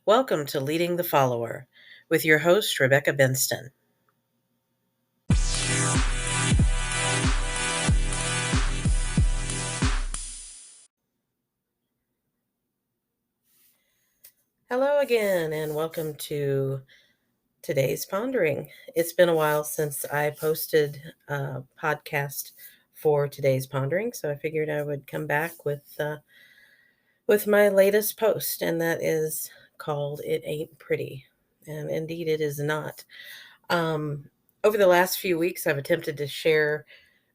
Welcome to Leading the Follower with your host, Rebecca Benston. Hello again, and welcome to today's Pondering. It's been a while since I posted a podcast for today's Pondering, so I figured I would come back with my latest post, and that is called "It Ain't Pretty," and indeed, it is not. Um, Over the last few weeks, I've attempted to share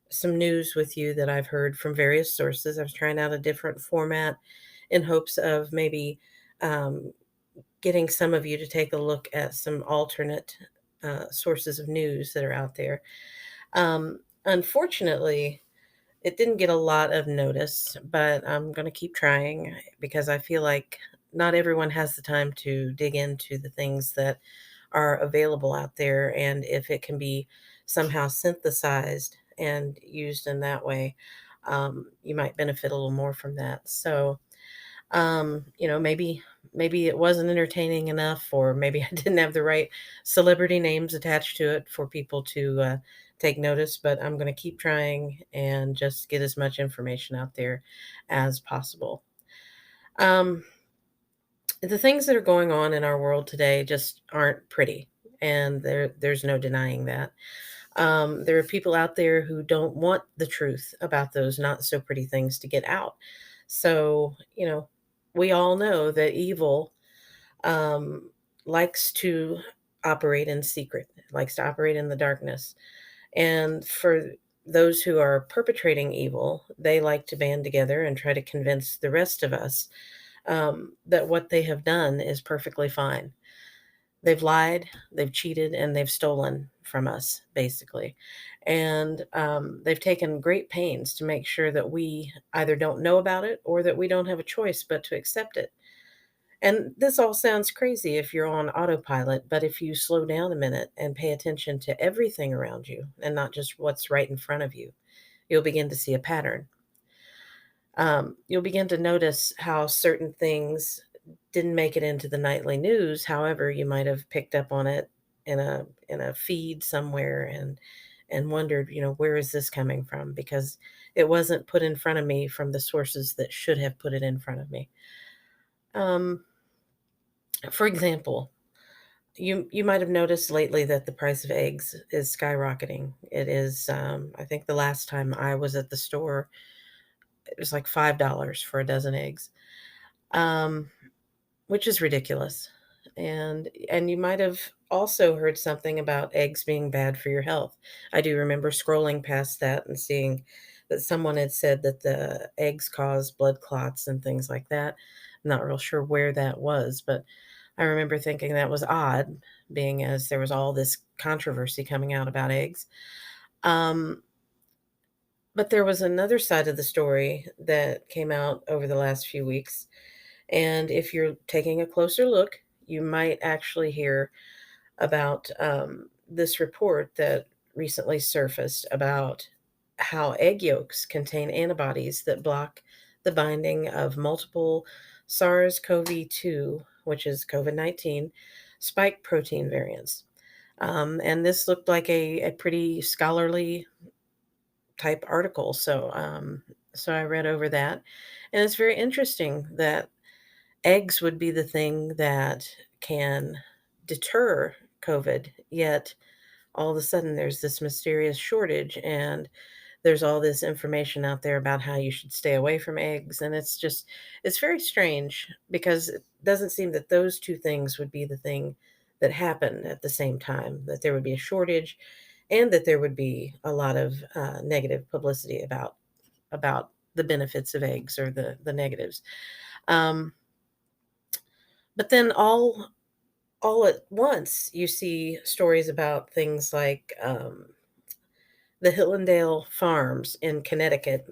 some news with you that I've heard from various sources. I was trying out a different format in hopes of maybe um, getting some of you to take a look at some alternate sources of news that are out there. Unfortunately, it didn't get a lot of notice, but I'm going to keep trying because I feel like not everyone has the time to dig into the things that are available out there. And if it can be somehow synthesized and used in that way, you might benefit a little more from that. So, maybe it wasn't entertaining enough, or maybe I didn't have the right celebrity names attached to it for people to take notice. But I'm going to keep trying and just get as much information out there as possible. Um, the things that are going on in our world today just aren't pretty, and there's no denying that. There are people out there who don't want the truth about those not so pretty things to get out. So, we all know that evil um, likes to operate in secret, likes to operate in the darkness. And for those who are perpetrating evil, they like to band together and try to convince the rest of us that what they have done is perfectly fine. They've lied, they've cheated, and they've stolen from us, basically. And they've taken great pains to make sure that we either don't know about it or that we don't have a choice but to accept it. And this all sounds crazy if you're on autopilot, but if you slow down a minute and pay attention to everything around you and not just what's right in front of you, you'll begin to see a pattern. You'll begin to notice how certain things didn't make it into the nightly news. However, you might have picked up on it in a feed somewhere and wondered, where is this coming from? Because it wasn't put in front of me from the sources that should have put it in front of me. Um, for example, you might have noticed lately that the price of eggs is skyrocketing. It is, I think the last time I was at the store, it was like $5 for a dozen eggs. Um, which is ridiculous. And you might have also heard something about eggs being bad for your health. I do remember scrolling past that and seeing that someone had said that the eggs cause blood clots and things like that. I'm not real sure where that was, but I remember thinking that was odd, being as there was all this controversy coming out about eggs. Um, but there was another side of the story that came out over the last few weeks, and if you're taking a closer look, you might actually hear about this report that recently surfaced about how egg yolks contain antibodies that block the binding of multiple SARS-CoV-2, which is COVID-19, spike protein variants. And this looked like a pretty scholarly type article. So I read over that. And it's very interesting that eggs would be the thing that can deter COVID, yet all of a sudden there's this mysterious shortage, and there's all this information out there about how you should stay away from eggs. And it's very strange because it doesn't seem that those two things would be the thing that happened at the same time, that there would be a shortage and that there would be a lot of negative publicity about the benefits of eggs or the negatives. Um, but then all at once, you see stories about things like the Hillendale Farms in Connecticut,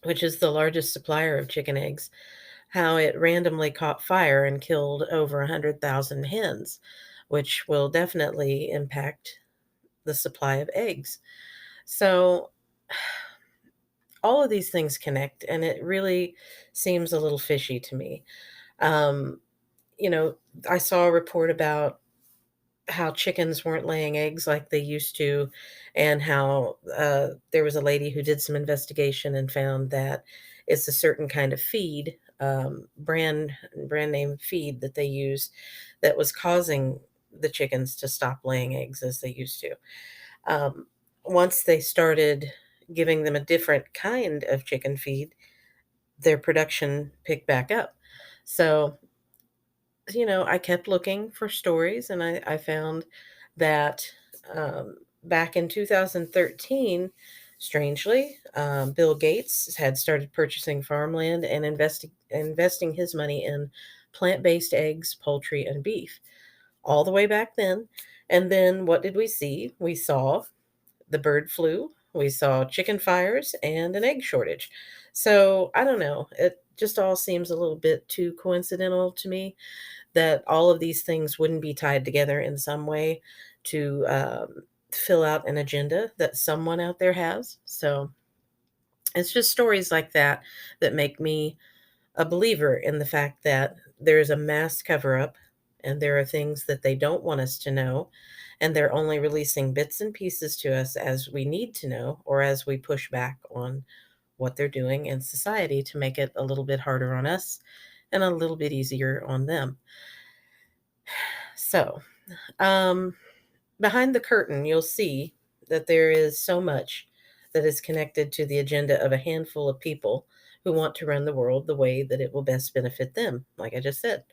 which is the largest supplier of chicken eggs, how it randomly caught fire and killed over 100,000 hens, which will definitely impact the supply of eggs. So all of these things connect, and it really seems a little fishy to me. Um, you know, I saw a report about how chickens weren't laying eggs like they used to, and how there was a lady who did some investigation and found that it's a certain kind of feed, brand name feed that they use, that was causing the chickens to stop laying eggs as they used to. Um, Once they started giving them a different kind of chicken feed, their production picked back up. So, I kept looking for stories, and I found that back in 2013, strangely, Bill Gates had started purchasing farmland and investing his money in plant based eggs, poultry, and beef all the way back then. And then what did we see? We saw the bird flu, we saw chicken fires, and an egg shortage. So I don't know. It just all seems a little bit too coincidental to me that all of these things wouldn't be tied together in some way to fill out an agenda that someone out there has. So it's just stories like that that make me a believer in the fact that there's a mass cover up, and there are things that they don't want us to know, and they're only releasing bits and pieces to us as we need to know, or as we push back on what they're doing in society to make it a little bit harder on us and a little bit easier on them. So, um, behind the curtain, you'll see that there is so much that is connected to the agenda of a handful of people who want to run the world the way that it will best benefit them, like I just said.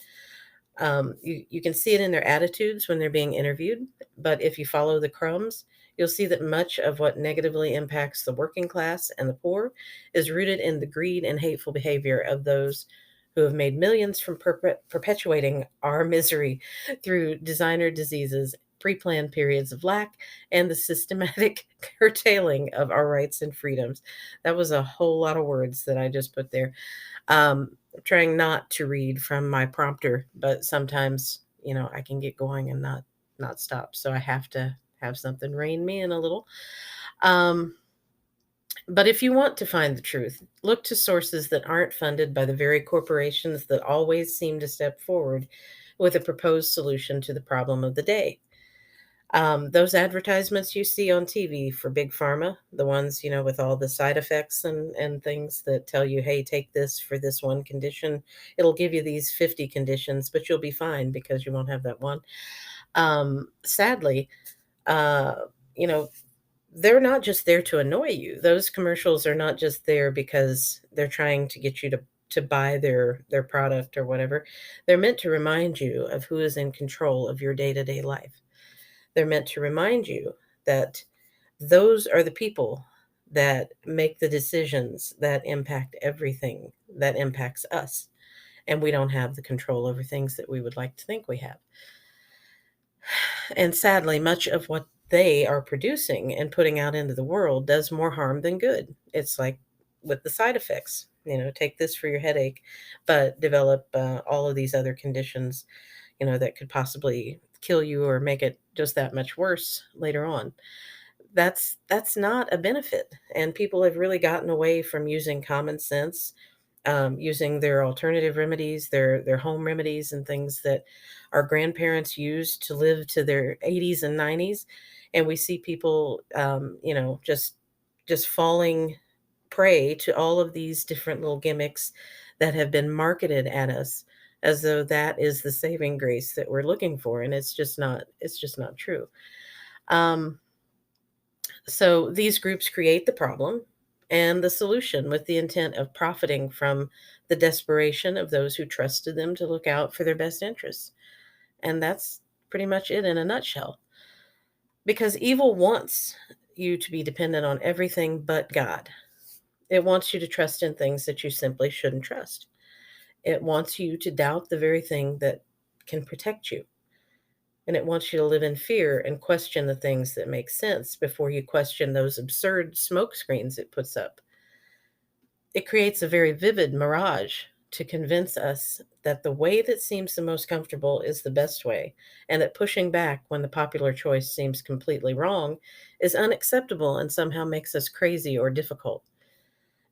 You can see it in their attitudes when they're being interviewed, but if you follow the crumbs, you'll see that much of what negatively impacts the working class and the poor is rooted in the greed and hateful behavior of those who have made millions from perpetuating our misery through designer diseases, pre planned periods of lack, and the systematic curtailing of our rights and freedoms. That was a whole lot of words that I just put there. Trying not to read from my prompter, but sometimes, I can get going and not stop. So I have to have something rein me in a little. Um, but if you want to find the truth, look to sources that aren't funded by the very corporations that always seem to step forward with a proposed solution to the problem of the day. Those advertisements you see on TV for big pharma, the ones, with all the side effects and things that tell you, hey, take this for this one condition. It'll give you these 50 conditions, but you'll be fine because you won't have that one. Sadly, uh, you know, they're not just there to annoy you. Those commercials are not just there because they're trying to get you to buy their product or whatever. They're meant to remind you of who is in control of your day-to-day life. They're meant to remind you that those are the people that make the decisions that impact everything that impacts us. And we don't have the control over things that we would like to think we have. And sadly, much of what they are producing and putting out into the world does more harm than good. It's like with the side effects, take this for your headache, but develop all of these other conditions, that could possibly kill you or make it just that much worse later on. That's not a benefit, and people have really gotten away from using common sense, using their alternative remedies, their home remedies, and things that our grandparents used to live to their 80s and 90s. And we see people, just falling prey to all of these different little gimmicks that have been marketed at us as though that is the saving grace that we're looking for, and it's just not true. Um, so these groups create the problem and the solution with the intent of profiting from the desperation of those who trusted them to look out for their best interests. And that's pretty much it in a nutshell. Because evil wants you to be dependent on everything but God. It wants you to trust in things that you simply shouldn't trust. It wants you to doubt the very thing that can protect you. And it wants you to live in fear and question the things that make sense before you question those absurd smoke screens it puts up. It creates a very vivid mirage to convince us that the way that seems the most comfortable is the best way, and that pushing back when the popular choice seems completely wrong is unacceptable and somehow makes us crazy or difficult.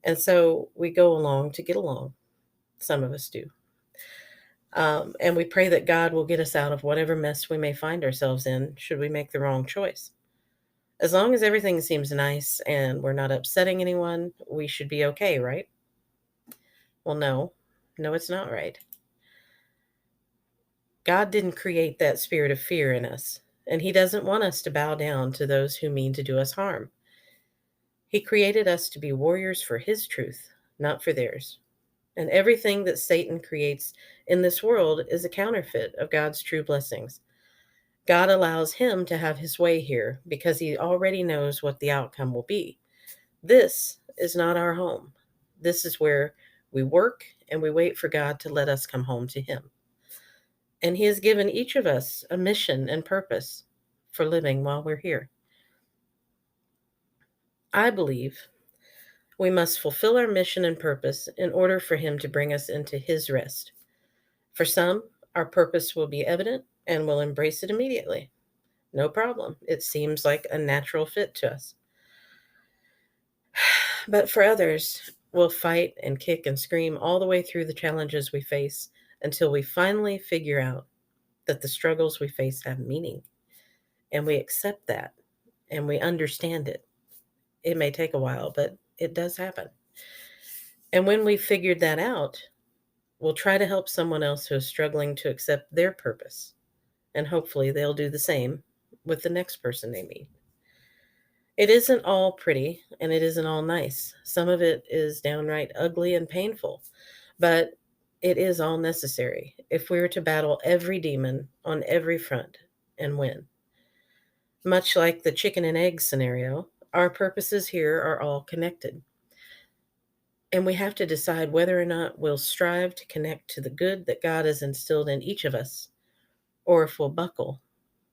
And so we go along to get along. Some of us do. And we pray that God will get us out of whatever mess we may find ourselves in should we make the wrong choice. As long as everything seems nice and we're not upsetting anyone, we should be okay, right? Well, no. No, it's not right. God didn't create that spirit of fear in us, and He doesn't want us to bow down to those who mean to do us harm. He created us to be warriors for His truth, not for theirs. And everything that Satan creates in this world is a counterfeit of God's true blessings. God allows him to have his way here because he already knows what the outcome will be. This is not our home. This is where we work and we wait for God to let us come home to him. And he has given each of us a mission and purpose for living while we're here. I believe we must fulfill our mission and purpose in order for him to bring us into his rest. For some, our purpose will be evident and we'll embrace it immediately. No problem. It seems like a natural fit to us. But for others, we'll fight and kick and scream all the way through the challenges we face until we finally figure out that the struggles we face have meaning. And we accept that and we understand it. It may take a while, but it does happen. And when we've figured that out, we'll try to help someone else who is struggling to accept their purpose. And hopefully they'll do the same with the next person they meet. It isn't all pretty and it isn't all nice. Some of it is downright ugly and painful, but it is all necessary if we are to battle every demon on every front and win. Much like the chicken and egg scenario, our purposes here are all connected. And we have to decide whether or not we'll strive to connect to the good that God has instilled in each of us, or if we'll buckle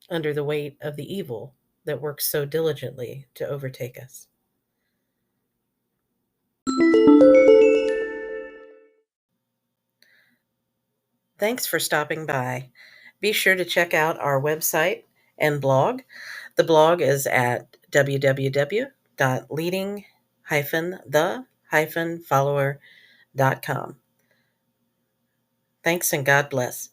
under the weight of the evil that works so diligently to overtake us. Thanks for stopping by. Be sure to check out our website and blog. The blog is at www.leading-the-follower.com. Thanks and God bless.